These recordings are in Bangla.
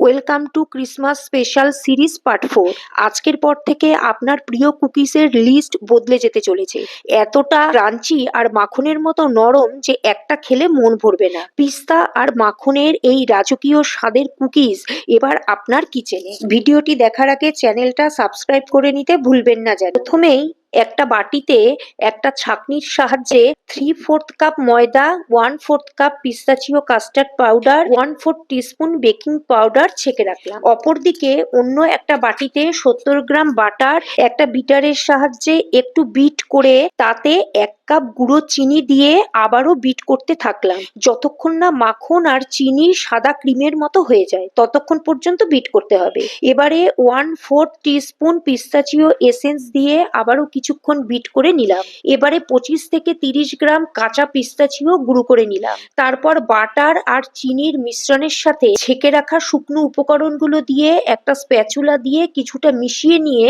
Welcome to Christmas special series part 4। আজকের পর থেকে আপনার প্রিয় কুকিজের লিস্ট বদলে যেতে চলেছে। এতটা ক্রাঞ্চি আর মাখনের মতো নরম যে একটা খেলে মন ভরবে না। পিস্তা আর মাখনের এই রাজকীয় স্বাদের কুকিজ এবার আপনার কিচেনে। ভিডিওটি দেখার আগে চ্যানেলটা সাবস্ক্রাইব করে নিতে ভুলবেন না যেন। প্রথমেই একটা বাটিতে একটা ছাঁকনির সাহায্যে 3/4 কাপ ময়দা, 1/4 cup পিস্তাচিও custard powder, 1/4 teaspoon baking powder ছেঁকে রাখলাম। অপরদিকে অন্য একটা বাটিতে 70 গ্রাম বাটার একটা বিটারের সাহায্যে একটু বিট করে তাতে 1 কাপ গুঁড়ো চিনি দিয়ে আবারও বিট করতে থাকলাম যতক্ষণ না মাখন আর চিনি সাদা ক্রিমের মতো হয়ে যায়, ততক্ষণ পর্যন্ত বিট করতে হবে। এবারে 1/4 টিস্পুন পিস্তাচিও এসেন্স দিয়ে আবারও কিছুক্ষণ বিট করে নিলাম। এবারে 25 থেকে 30 গ্রাম কাঁচা পিস্তাচিও গুঁড়ো করে নিলাম। তারপর বাটার আর চিনির মিশ্রণের সাথে ছেঁকে রাখা শুকনো উপকরণগুলো দিয়ে একটা স্প্যাচুলা দিয়ে কিছুটা মিশিয়ে নিয়ে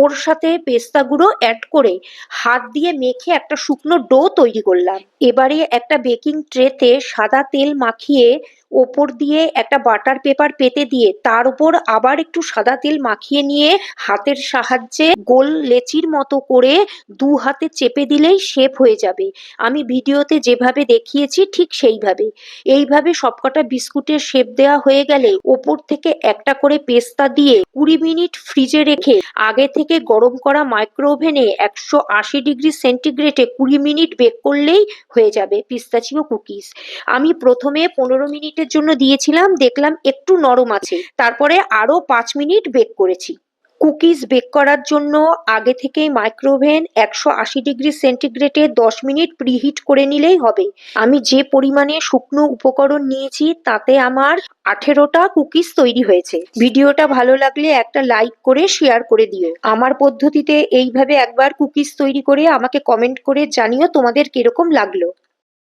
ওর সাথে পেস্তা গুঁড়ো অ্যাড করে হাত দিয়ে মেখে একটা শুকনো ডো তৈরি করলাম। এবারে একটা বেকিং ট্রেতে সাদা তেল মাখিয়ে ওপর দিয়ে একটা বাটার পেপার পেতে দিয়ে তার উপর আবার একটু সাদা তেল মাখিয়ে নিয়ে হাতের সাহায্যে গোল লেচির মতো করে 2 হাতে চেপে দিলেই শেপ হয়ে যাবে। আমি ভিডিওতে যেভাবে দেখিয়েছি ঠিক সেইভাবে। এইভাবে সবকটা বিস্কুটের শেপ দেওয়া হয়ে গেলে ওপর থেকে একটা করে পেস্তা দিয়ে 20 মিনিট ফ্রিজে রেখে আগে থেকে গরম করা মাইক্রো ওভেনে 180 ডিগ্রি সেন্টিগ্রেডে 20 মিনিট বেক করলেই হয়ে যাবে পিস্তাচিও কুকিজ। আমি প্রথমে 15 মিনিটের জন্য দিয়েছিলাম, দেখলাম একটু নরম আছে, তারপরে আরো 5 মিনিট বেক করেছি। কুকিজ বেক করার জন্য আগে থেকেই মাইক্রোওভেন 180 ডিগ্রি সেন্টিগ্রেডে 10 মিনিট প্রিহিট করে নিলেই হবে। আমি যে পরিমাণে শুকনো উপকরণ নিয়েছি তাতে আমার 18টা কুকিজ তৈরি হয়েছে। ভিডিওটা ভালো লাগলে একটা লাইক করে শেয়ার করে দিও। আমার পদ্ধতিতে এইভাবে একবার কুকিজ তৈরি করে আমাকে কমেন্ট করে জানিও তোমাদের কিরকম লাগলো।